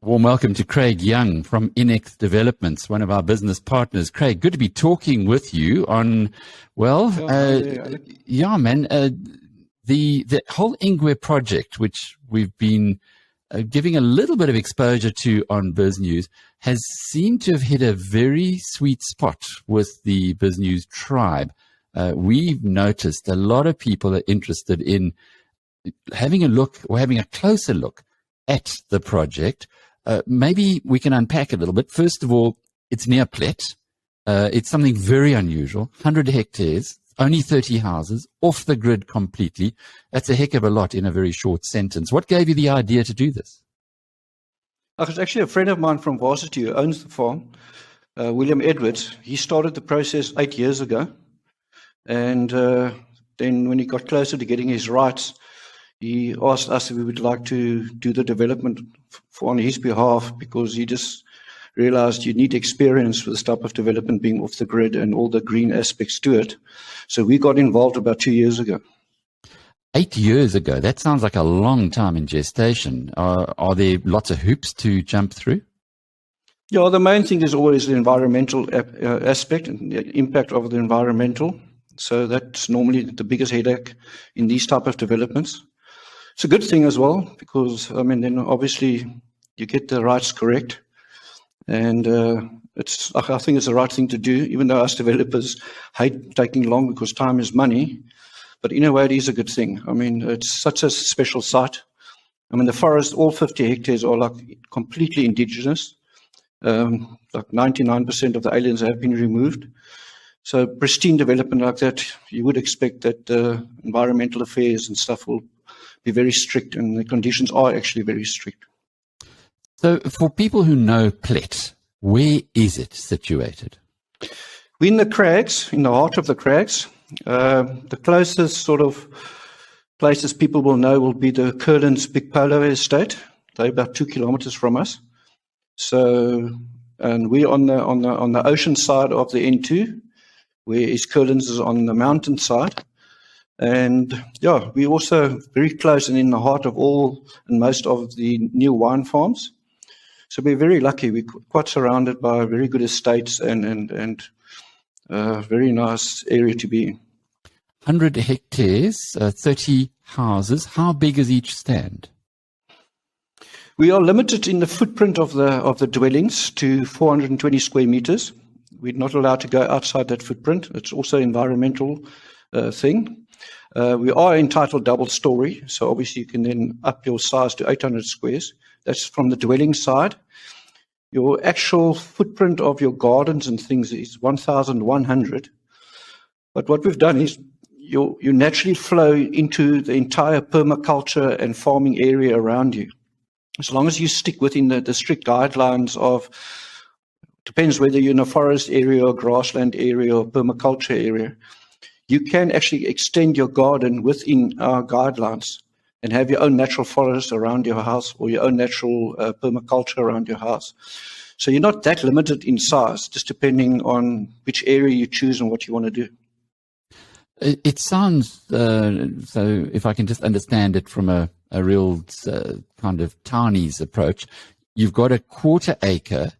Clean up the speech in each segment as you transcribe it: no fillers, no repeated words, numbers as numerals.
Warm welcome to Craig Young from Inex Developments, one of our business partners. Craig, good to be talking with you on, the whole Ingwe project, which we've been giving a little bit of exposure to on Biz News, has seemed to have hit a very sweet spot with the Biz News tribe. We've noticed a lot of people are interested in having a look or having a closer look at the project. Maybe we can unpack it a little bit. First of all, it's near Plett. It's something very unusual, 100 hectares, only 30 houses, off the grid completely. That's a heck of a lot in a very short sentence. What gave you the idea to do this? It's actually a friend of mine from Varsity who owns the farm, William Edwards. He started the process 8 years ago. And then when he got closer to getting his rights, he asked us if we would like to do the development on his behalf, because he just realized you need experience with this type of development, being off the grid and all the green aspects to it. So we got involved about 2 years ago. 8 years ago? That sounds like a long time in gestation. Are there lots of hoops to jump through? Yeah, the main thing is always the environmental aspect and the impact of the environmental. So that's normally the biggest headache in these type of developments. It's a good thing as well, because then obviously you get the rights correct, and I think it's the right thing to do, even though us developers hate taking long because time is money. But in a way, it is a good thing. It's such a special site. The forest, all 50 hectares are like completely indigenous. Like 99% of the aliens have been removed. So pristine development like that, you would expect that environmental affairs and stuff will be very strict, and the conditions are actually very strict. So for people who know Plett, where is it situated? We're in the Crags, in the heart of the Crags. The closest sort of places people will know will be the Curlin's Big Polo Estate. They're about 2 kilometers from us. So, and we're on the ocean side of the N2, whereas Curlin's is on the mountain side. And yeah, we're also very close and in the heart of all and most of the new wine farms. So we're very lucky. We're quite surrounded by very good estates and very nice area to be in. 100 hectares, 30 houses. How big is each stand? We are limited in the footprint of the dwellings to 420 square meters. We're not allowed to go outside that footprint. It's also an environmental thing. We are entitled double story, so obviously you can then up your size to 800 squares. That's from the dwelling side. Your actual footprint of your gardens and things is 1,100. But what we've done is you naturally flow into the entire permaculture and farming area around you. As long as you stick within the strict guidelines of, depends whether you're in a forest area or grassland area or permaculture area, you can actually extend your garden within our guidelines and have your own natural forest around your house or your own natural permaculture around your house. So you're not that limited in size, just depending on which area you choose and what you want to do. It sounds, so if I can just understand it from a real kind of townies approach, you've got a 1/4 acre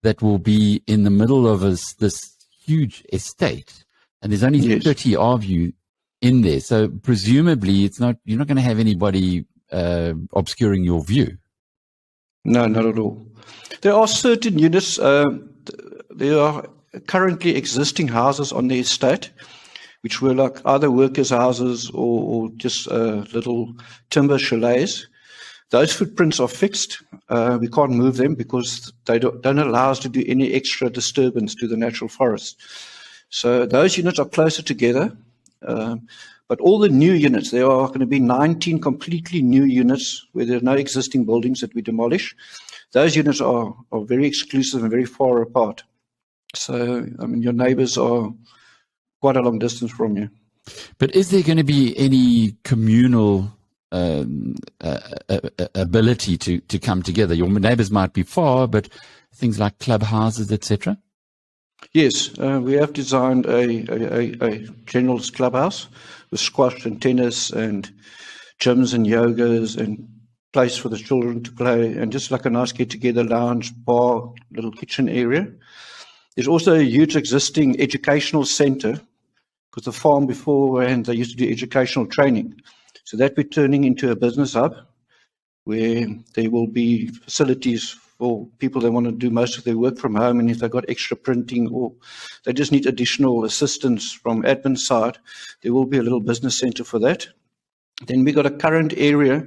that will be in the middle of this huge estate. And there's only 30 of you in there. So presumably you're not going to have anybody obscuring your view. No, not at all. There are certain units, there are currently existing houses on the estate, which were like either workers' houses or just little timber chalets. Those footprints are fixed. We can't move them because they don't allow us to do any extra disturbance to the natural forest. So those units are closer together, but all the new units, there are going to be 19 completely new units where there are no existing buildings that we demolish. Those units are very exclusive and very far apart. So, your neighbors are quite a long distance from you. But is there going to be any communal ability to come together? Your neighbors might be far, but things like clubhouses, etc.? Yes, we have designed a general's clubhouse with squash and tennis and gyms and yogas and place for the children to play, and just like a nice get-together lounge, bar, little kitchen area. There's also a huge existing educational centre, because the farm beforehand, they used to do educational training. So that we're turning into a business hub, where there will be facilities for people that want to do most of their work from home, and if they've got extra printing or they just need additional assistance from admin side, there will be a little business centre for that. Then we got a current area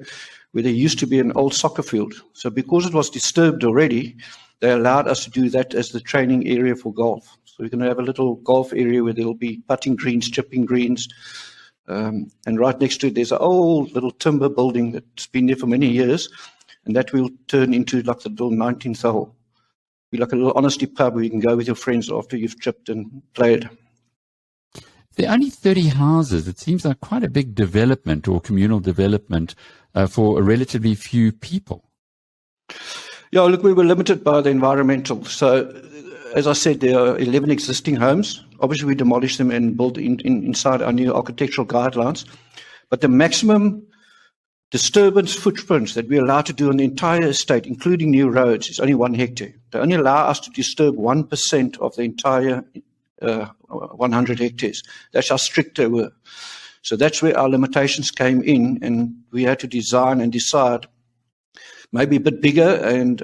where there used to be an old soccer field. So because it was disturbed already, they allowed us to do that as the training area for golf. So we're going to have a little golf area where there'll be putting greens, chipping greens. And right next to it, there's an old little timber building that's been there for many years. And that will turn into like the little 19th hole. Be like a little honesty pub where you can go with your friends after you've chipped and played. There are only 30 houses. It seems like quite a big development or communal development for a relatively few people. Yeah, look, we were limited by the environmental. So, as I said, there are 11 existing homes. Obviously, we demolished them and built inside our new architectural guidelines. But the maximum disturbance footprints that we're allowed to do on the entire estate, including new roads, is only 1 hectare. They only allow us to disturb 1% of the entire 100 hectares. That's how strict they were. So that's where our limitations came in, and we had to design and decide maybe a bit bigger and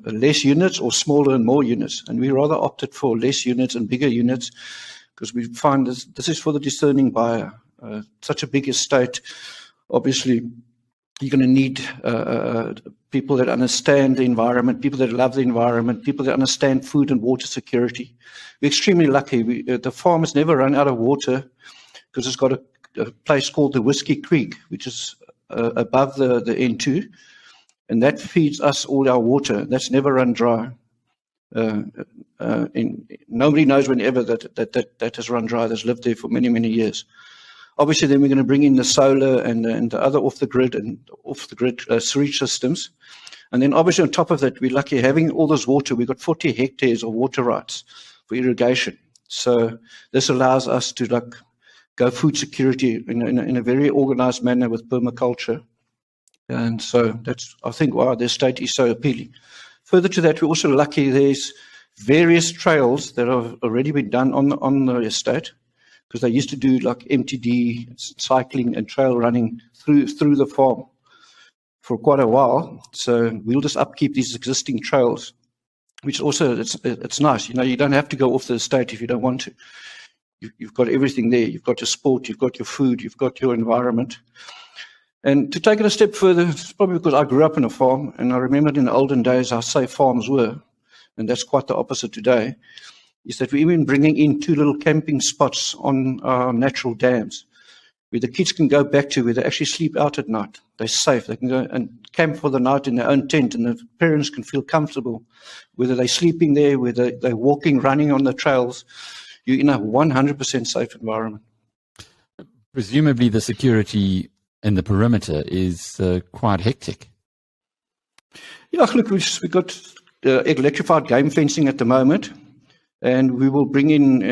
less units, or smaller and more units. And we rather opted for less units and bigger units, because we find this is for the discerning buyer. Such a big estate, obviously, you're going to need people that understand the environment, people that love the environment, people that understand food and water security. We're extremely lucky. The farm has never run out of water, because it's got a place called the Whiskey Creek, which is above the N2, and that feeds us all our water. That's never run dry. Nobody knows whenever that has run dry. That's lived there for many, many years. Obviously, then we're going to bring in the solar and the other off-the-grid sewage systems. And then obviously on top of that, we're lucky having all this water. We've got 40 hectares of water rights for irrigation. So this allows us to go food security in a very organized manner with permaculture. And so that's, I think, why the estate is so appealing. Further to that, we're also lucky there's various trails that have already been done on the estate, because they used to do like MTD, cycling and trail running through the farm for quite a while. So we'll just upkeep these existing trails, which also, it's nice. You know, you don't have to go off the estate if you don't want to. You've got everything there. You've got your sport, you've got your food, you've got your environment. And to take it a step further, it's probably because I grew up in a farm, and I remembered in the olden days how safe farms were, and that's quite the opposite today, is that we're even bringing in 2 little camping spots on our natural dams, where the kids can go back to, where they actually sleep out at night. They're safe. They can go and camp for the night in their own tent, and the parents can feel comfortable, whether they're sleeping there, whether they're walking, running on the trails. You're in a 100% safe environment. Presumably the security in the perimeter is quite hectic. Yeah, look, we've got electrified game fencing at the moment, and we will bring in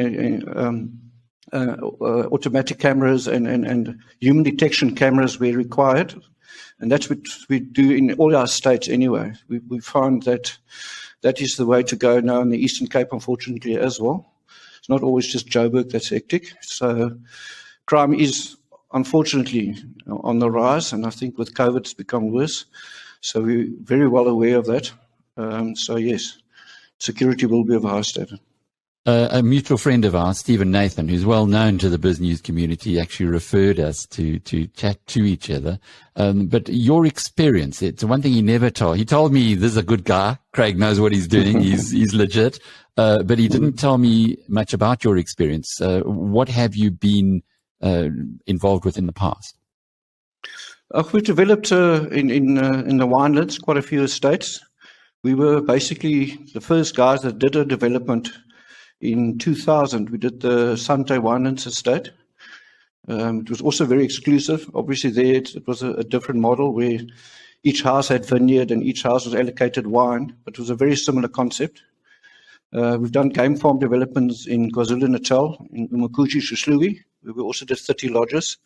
automatic cameras and human detection cameras where required. And that's what we do in all our states anyway. We find that is the way to go now in the Eastern Cape, unfortunately, as well. It's not always just Joburg that's hectic. So crime is, unfortunately, on the rise, and I think with COVID it's become worse. So we're very well aware of that. So yes, security will be of a high standard. A mutual friend of ours, Stephen Nathan, who's well known to the BizNews community, actually referred us to chat to each other. But your experience, it's one thing he never told. He told me this is a good guy. Craig knows what he's doing. He's legit. But he didn't tell me much about your experience. What have you been involved with in the past? We've developed in the winelands quite a few estates. We were basically the first guys that did a development in 2000. We did the Sante Winelands estate. It was also very exclusive. Obviously there it was a different model where each house had vineyard and each house was allocated wine, but it was a very similar concept. We've done game farm developments in KwaZulu-Natal, in Umakuchi, Shishlui, where we also did 30 lodges.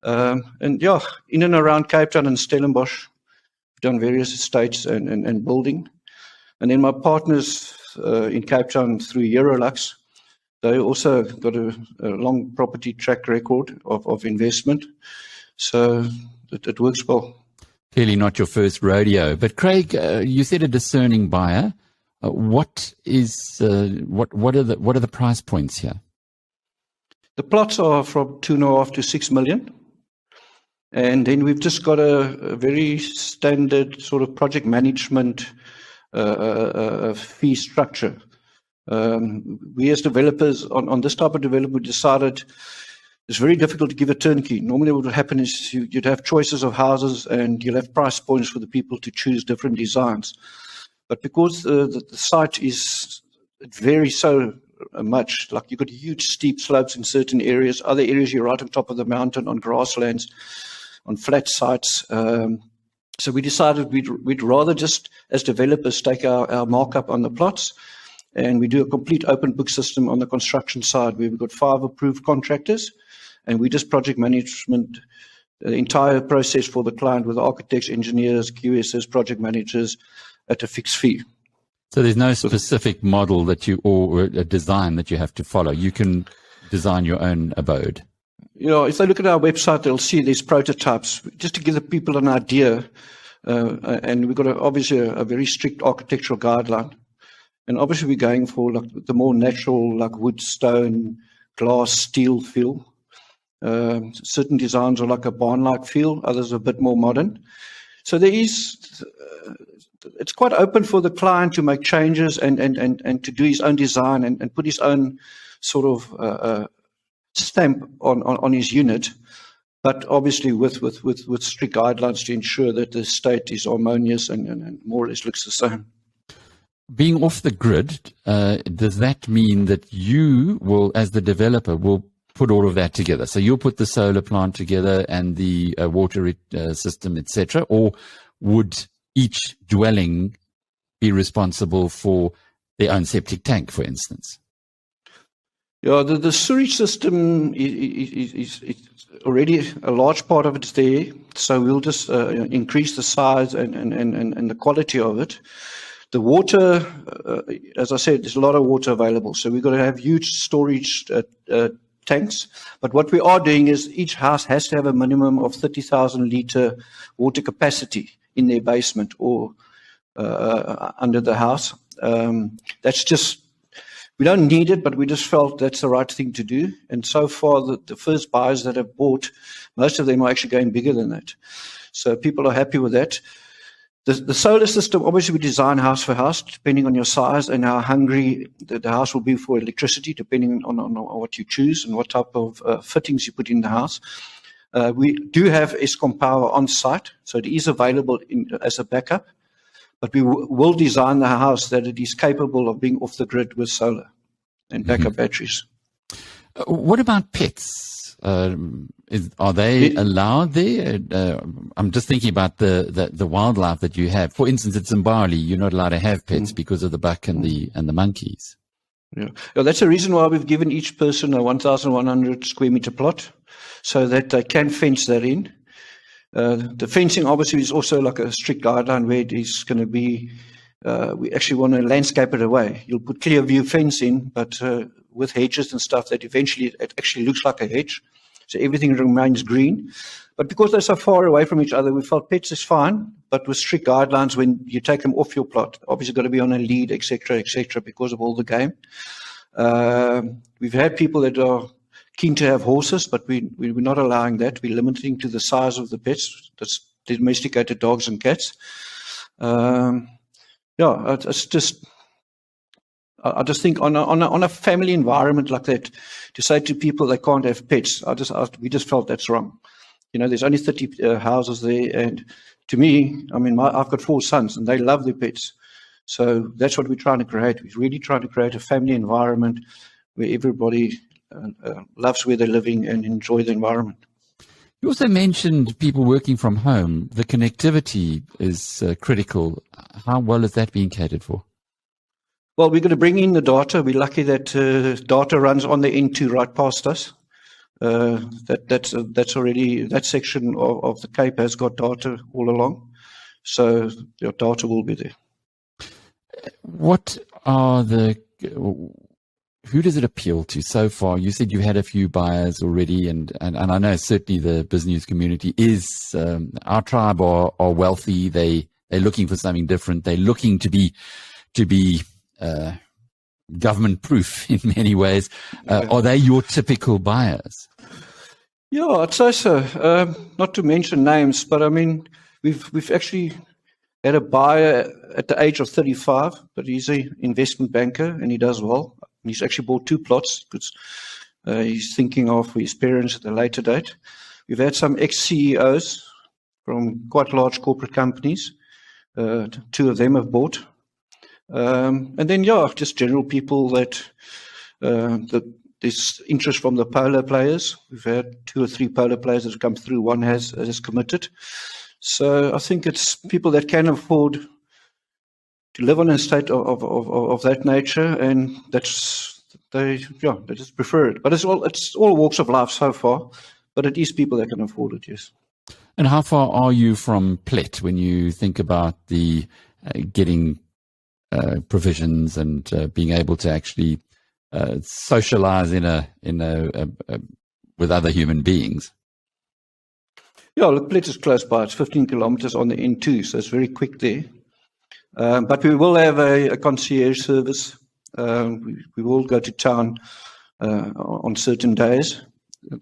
And yeah, in and around Cape Town and Stellenbosch, done various estates and building. And then my partners in Cape Town through Eurolux, they also got a long property track record of investment. So it works well. Clearly not your first rodeo. But Craig, you said a discerning buyer. What are the price points here? The plots are from 2.5 to 6 million. And then we've just got a very standard sort of project management fee structure. We as developers on this type of development decided it's very difficult to give a turnkey. Normally what would happen is you'd have choices of houses and you'll have price points for the people to choose different designs. But because the site it varies so much, like you've got huge steep slopes in certain areas, other areas you're right on top of the mountain on grasslands, on flat sites. So we decided we'd rather just, as developers, take our markup on the plots, and we do a complete open book system on the construction side. We've got 5 approved contractors, and we just project management the entire process for the client with architects, engineers, QSs, project managers at a fixed fee. So there's no specific model or a design that you have to follow. You can design your own abode. If they look at our website, they'll see these prototypes, just to give the people an idea. And we've got obviously a very strict architectural guideline. And obviously we're going for like the more natural, like wood, stone, glass, steel feel. Certain designs are like a barn-like feel, others are a bit more modern. So it's quite open for the client to make changes and to do his own design and put his own sort of stamp on his unit, but obviously with strict guidelines to ensure that the estate is harmonious and more or less looks the same. Being off the grid, does that mean that you will, as the developer, will put all of that together? So you'll put the solar plant together and the water system, etc., or would each dwelling be responsible for their own septic tank, for instance? Yeah, the sewage system is already a large part of it's there, so we'll just increase the size and the quality of it. The water, as I said, there's a lot of water available, so we've got to have huge storage tanks. But what we are doing is each house has to have a minimum of 30,000 litre water capacity in their basement or under the house. That's just, we don't need it, but we just felt that's the right thing to do. And so far, the first buyers that have bought, most of them are actually going bigger than that. So people are happy with that. The solar system, obviously we design house for house, depending on your size and how hungry the house will be for electricity, depending on what you choose and what type of fittings you put in the house. We do have Eskom power on site, so it is available as a backup, but we will design the house that it is capable of being off the grid with solar and backup batteries. What about pets? Are they allowed there? I'm just thinking about the wildlife that you have. For instance, at Zimbabwe, you're not allowed to have pets because of the buck and the monkeys. Yeah, that's the reason why we've given each person a 1,100 square meter plot, so that they can fence that in. The fencing obviously is also like a strict guideline where it is going to be. We actually want to landscape it away. You'll put clear view fence in, but with hedges and stuff that eventually it actually looks like a hedge. So everything remains green. But because they're so far away from each other, we felt pets is fine, but with strict guidelines when you take them off your plot. Obviously got to be on a lead, etc., because of all the game. We've had people that are keen to have horses, but we're not allowing that. We're limiting to the size of the pets. That's domesticated dogs and cats. It's just, I just think on a family environment like that, to say to people they can't have pets, we just felt that's wrong. There's only 30 houses there, and to me, I've got 4 sons, and they love their pets. So that's what we're trying to create. We're really trying to create a family environment where everybody loves where they're living and enjoy the environment. You also mentioned people working from home. The connectivity is critical. How well is that being catered for? Well, we're going to bring in the data. We're lucky that data runs on the N2 right past us. That's already, that section of the Cape has got data all along. So your data will be there. What are who does it appeal to so far? You said you've had a few buyers already, and I know certainly the business community is, our tribe are wealthy. They're looking for something different. They're looking to be government proof in many ways. Are they your typical buyers? Yeah, I'd say so. Not to mention names, but I mean, we've actually had a buyer at the age of 35, but he's an investment banker and he does well. He's actually bought 2 plots because he's thinking of his parents at a later date. We've had some ex-CEOs from quite large corporate companies. 2 of them have bought. And then, just general people that there's interest from the polo players. We've had 2 or 3 polo players that have come through. One has committed. So I think it's people that can afford to live on an estate of that nature, and they just prefer it. But it's all walks of life so far. But it is people that can afford it, yes. And how far are you from Plett when you think about the getting provisions and being able to actually socialize with other human beings? Yeah, look, Plett is close by. It's 15 kilometers on the N2, so it's very quick there. But we will have a concierge service. We will go to town on certain days,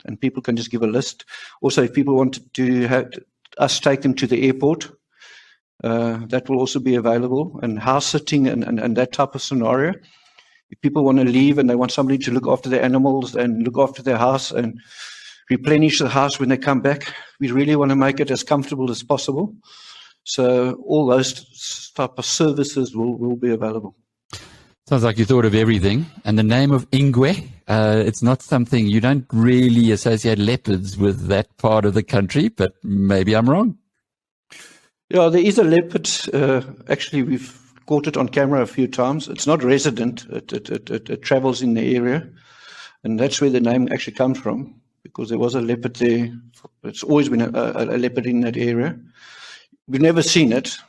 and people can just give a list. Also, if people want to have us take them to the airport, that will also be available. And house sitting and that type of scenario. If people want to leave and they want somebody to look after their animals and look after their house and replenish the house when they come back, we really want to make it as comfortable as possible. So all those type of services will be available. Sounds like you thought of everything. And the name of Ingwe, it's not something, you don't really associate leopards with that part of the country, but maybe I'm wrong. Yeah, there is a leopard. Actually, we've caught it on camera a few times. It's not resident. It travels in the area. And that's where the name actually comes from, because there was a leopard there. It's always been a leopard in that area. We've never seen it.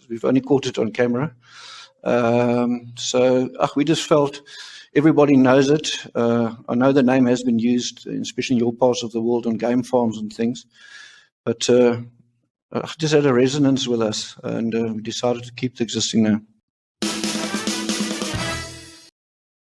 We've only caught it on camera. So we just felt everybody knows it. I know the name has been used, especially in your parts of the world, on game farms and things. But just had a resonance with us, and we decided to keep the existing name.